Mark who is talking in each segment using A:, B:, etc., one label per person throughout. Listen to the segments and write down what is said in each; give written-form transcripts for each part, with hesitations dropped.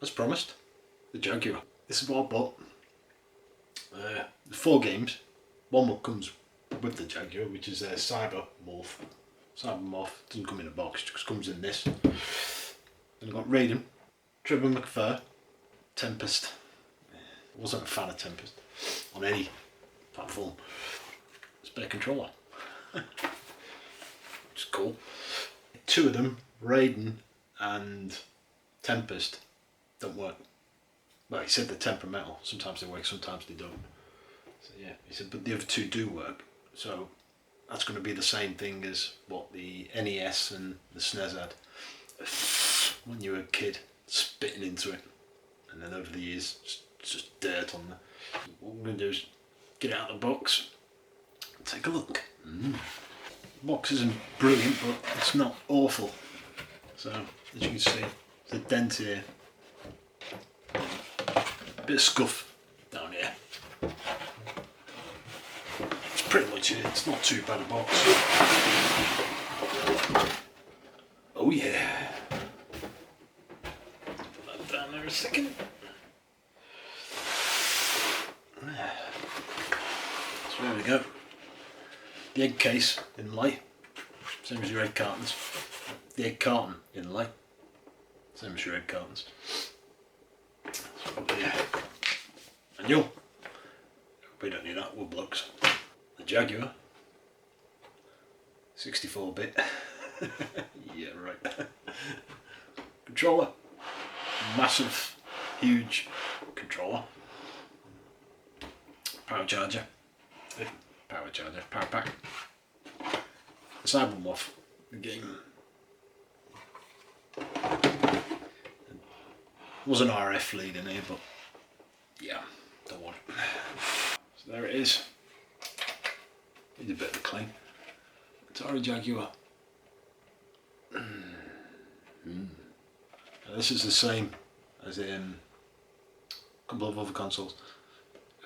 A: as promised, the Jaguar. This is what I bought. 4 games. One comes with the Jaguar, which is a Cyber Morph. Doesn't come in a box, just comes in this. Then I've got Raiden, Trevor McFur, Tempest. I wasn't a fan of Tempest on any platform. Spare controller. Which is cool. 2 of them, Raiden and Tempest, don't work. Well, he said they're temperamental. Sometimes they work, sometimes they don't. So yeah, he said, but the other 2 do work. So that's going to be the same thing as what the NES and the SNES had. When you were a kid, spitting into it. And then over the years, it's just dirt on there. So what we're going to do is get it out of the box and take a look. The box isn't brilliant, but it's not awful. So, as you can see, there's a dent here. A bit of scuff down here. It's pretty much it. It's not too bad a box. Oh yeah. Put that down there a second. So there we go. The egg case inlay, same as your egg cartons. The egg carton inlay, same as your egg cartons. So the manual. We don't need that, we're blokes. The Jaguar, 64-bit. Yeah, right. Controller, massive, huge controller. Power charger. Power pack. The Cyber Morph, the game. Was an RF lead in here, but yeah, don't want it. So there it is. Needs a bit of a clean. Atari Jaguar. This is the same as in a couple of other consoles.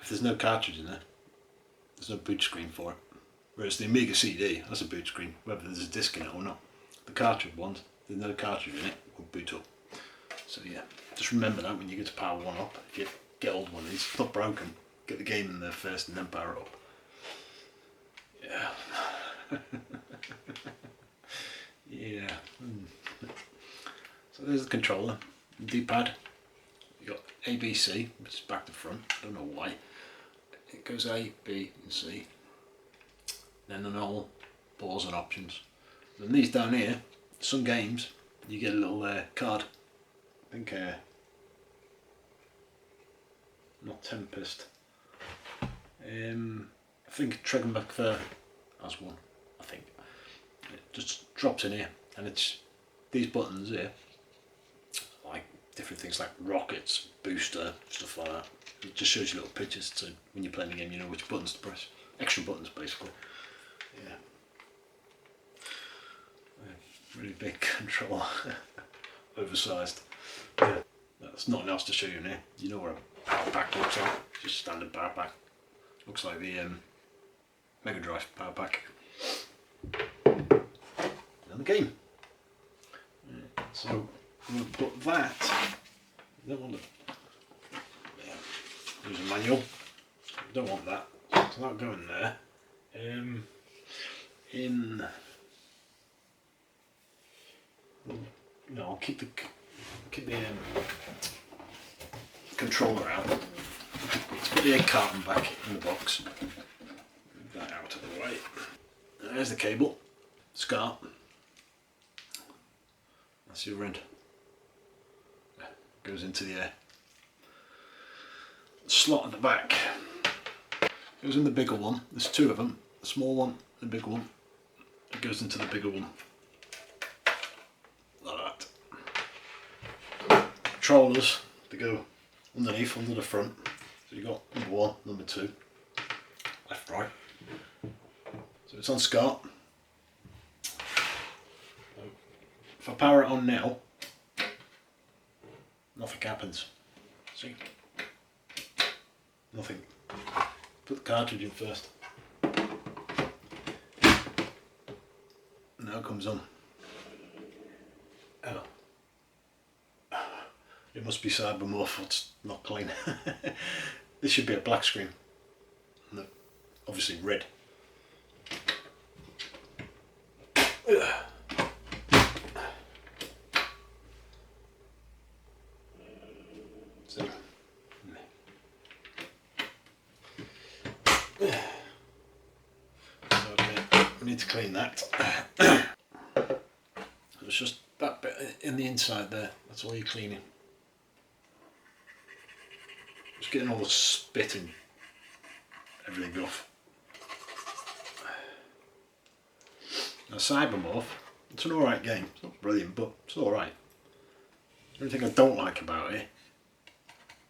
A: If there's no cartridge in there, there's no boot screen for it. Whereas the Amiga CD, that's a boot screen, whether there's a disc in it or not. The cartridge ones, there's no cartridge in it, will boot up. So yeah, just remember that when you get to power one up. If you get hold of one of these, it's not broken, get the game in there first and then power it up. Yeah. Yeah. So there's the controller, D-pad. You got A, B, C, which is back to front, I don't know why. It goes A, B and C. Then on all pause and options. And these down here, some games, you get a little card. I think, not Tempest. I think Trigger McFur has one, I think. It just drops in here, and it's these buttons here, like different things like rockets, booster, stuff like that. It just shows you little pictures, so when you're playing the game you know which buttons to press. Extra buttons basically. Yeah. Really big controller. Oversized. Yeah. That's nothing else to show you in here. You know where a power pack looks like. Just standard power pack. Looks like the Mega Drive power pack. And the game. Yeah. So I'm going to put that. I don't want to. There's a manual. Don't want that. So that'll go in there. No, I'll keep the controller out. Let's put the egg carton back in the box. Move that out of the way. There's the cable. SCART. That's your red. Goes into the slot at the back. Goes in the bigger one. There's 2 of them. The small one, the big one. It goes into the bigger one. Like that. Controllers, they go underneath, under the front. So you've got number 1, number 2, left, right. So it's on SCART. If I power it on now, nothing happens. See? Nothing. Put the cartridge in first. Now it comes on. Oh. It must be Cybermorph, it's not clean. This should be a black screen. No, obviously red. So, okay, we need to clean that. It's just that bit in the inside there, that's all you're cleaning. Just getting all the spit and everything off. Now Cybermorph, it's an alright game, it's not brilliant but it's alright. The only thing I don't like about it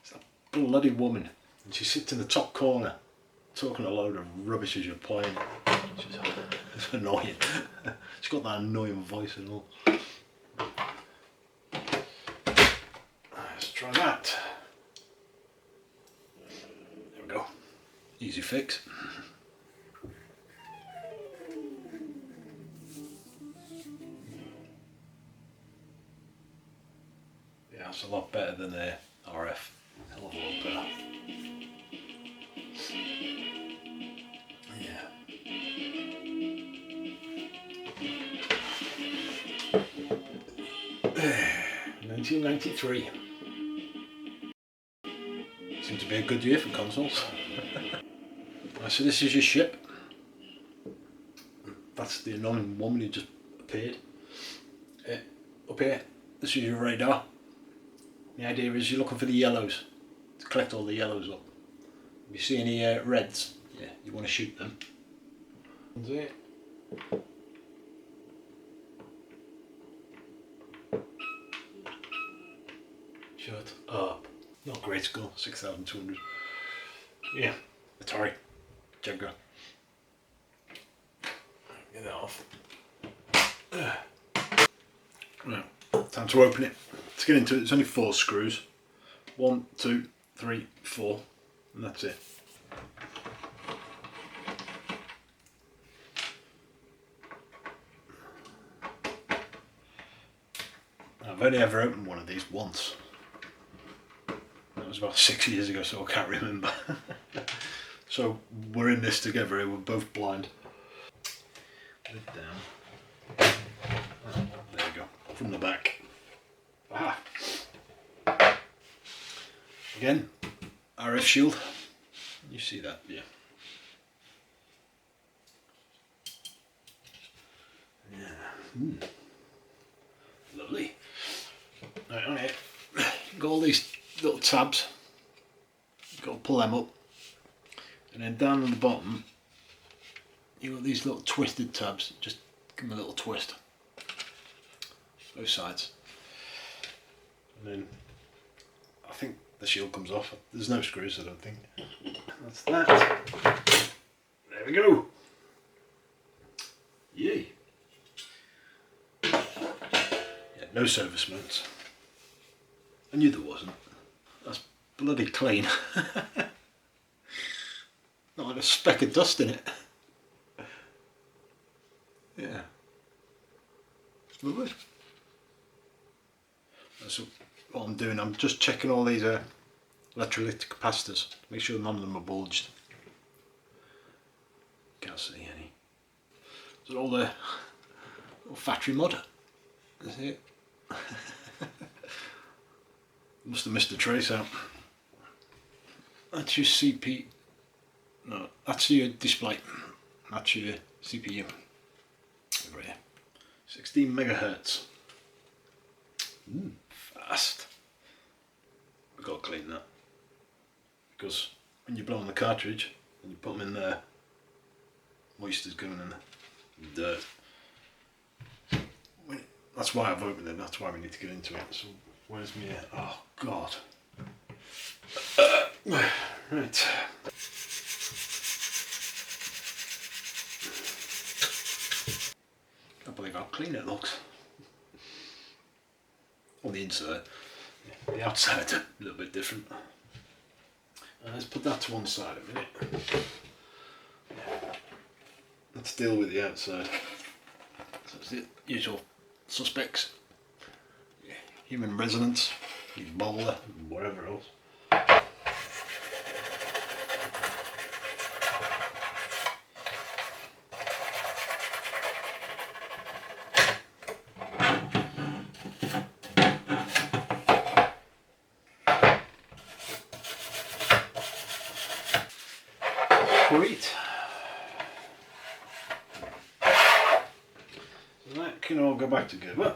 A: is that bloody woman, and she sits in the top corner talking a load of rubbish as you're playing. It's annoying. She's got that annoying voice and all. Let's try that. There we go. Easy fix. Yeah, it's a lot better than the RF. Hell of a lot better. Yeah. 1993. Seems to be a good year for consoles. So this is your ship. That's the annoying woman who just appeared. Up here, this is your radar. The idea is you're looking for the yellows, to collect all the yellows up. If you see any reds, yeah, you want to shoot them. That's it. Shut up. Not great score, 6,200. Yeah, Atari Jaguar. Get that off. Right, time to open it. Let's get into it. It's only 4 screws. 1, 2, 3, 4, and that's it. I've only ever opened one of these once. That was about 6 years ago, so I can't remember. So we're in this together here, we're both blind. Lid down. Oh, there you go, from the back. Aha. Again, RF shield. You see that, yeah. Yeah. Lovely. Right, on here, got all these little tabs. You've got to pull them up. And then down on the bottom, you've got these little twisted tabs. Just give them a little twist. Both sides. And then, I think the shield comes off. There's no screws, I don't think. That's that. There we go. Yay. Yeah, no service mounts. I knew there wasn't. That's bloody clean. Not like a speck of dust in it. Yeah. Lovely. So what I'm doing, I'm just checking all these electrolytic capacitors to make sure none of them are bulged. Can't see any. So all the little factory mod. That's it. Must have missed a trace out. That's your CP. No, that's your display. That's your CPU. Over here. 16 megahertz. Fast. We've got to clean that. Because when you blow on the cartridge and you put them in there, moisture's going in the dirt. That's why I've opened it, that's why we need to get into it. So where's me? Oh god. Right. Can't believe how clean it looks. On the inside. Yeah, the outside a little bit different. Let's put that to one side a minute. Let's deal with the outside. So it's the usual suspects. Yeah, human resonance. your bowler, whatever else. Sweet. So that can all go back together.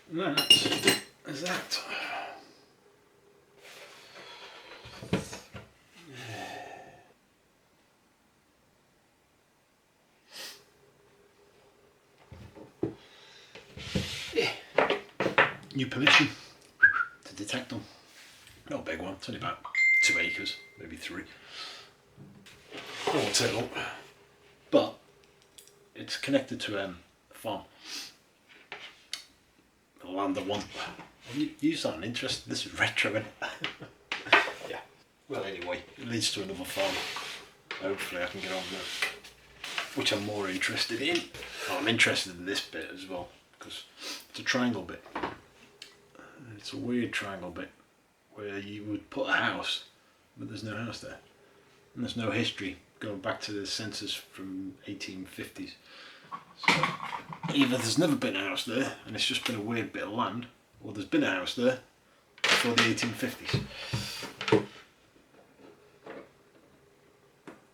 A: And that's that. Yeah. New permission to detect them. Not a big one, it's only about 2 acres, maybe 3. I won't take it up. But it's connected to a farm. The land I want. You sound interested. This is retro, isn't it? Yeah. Well, anyway, it leads to another farm. Hopefully, I can get on there, which I'm more interested in. Oh, I'm interested in this bit as well because it's a triangle bit. It's a weird triangle bit where you would put a house, but there's no house there, and there's no history going back to the census from 1850s. So either there's never been a house there and it's just been a weird bit of land, or there's been a house there before the 1850s.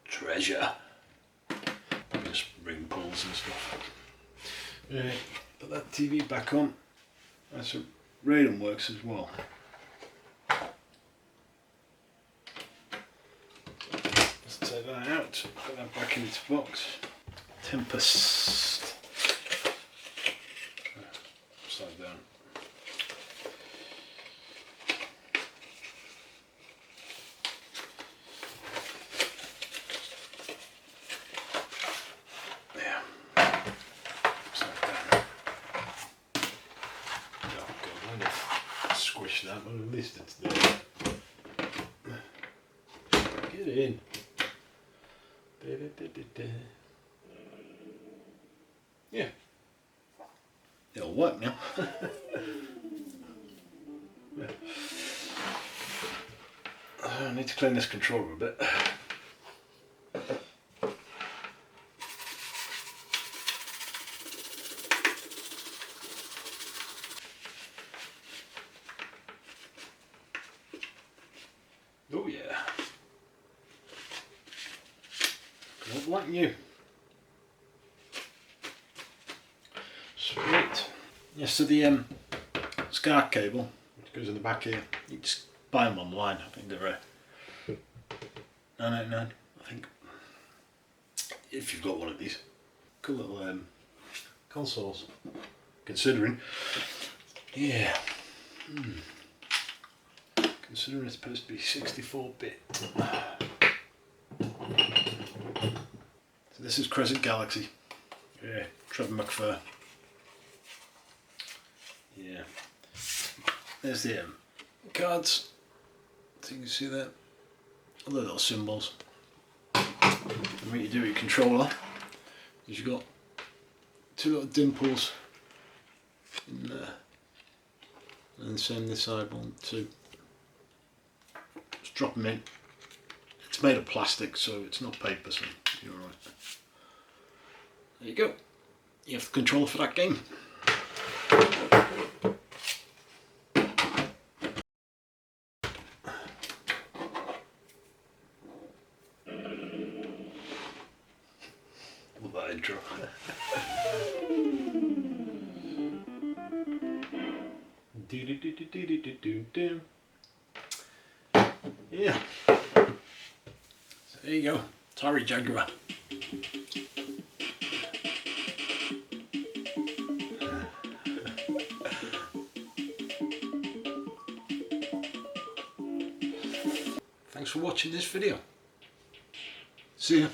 A: Treasure. Just ring pulls and stuff. Right, put that TV back on. That's how radon works as well. Let's take that out, put that back in its box. Tempest. Upside down. Yeah. Upside down. Oh god, I need to squish that, but at least it's there. Get in. Yeah. It'll work now. Yeah. I need to clean this controller a bit. Oh yeah. Not like you. Sweet. Yeah, so the SCART cable, which goes in the back here, you just buy them online. I think they're £9.99, I think. If you've got one of these. Cool little consoles. Considering. Yeah. Considering it's supposed to be 64-bit. So this is Crescent Galaxy. Yeah, Trevor McFur. Yeah. There's the cards. So you can see that. All the little symbols. And what you do with your controller is you've got 2 little dimples in there. And same this side, 1, 2. Just drop them in. It's made of plastic, so it's not paper, so you're alright. There you go. You have the controller for that game. Love that intro. Yeah. So there you go. Atari Jaguar. Thanks for watching this video. See ya.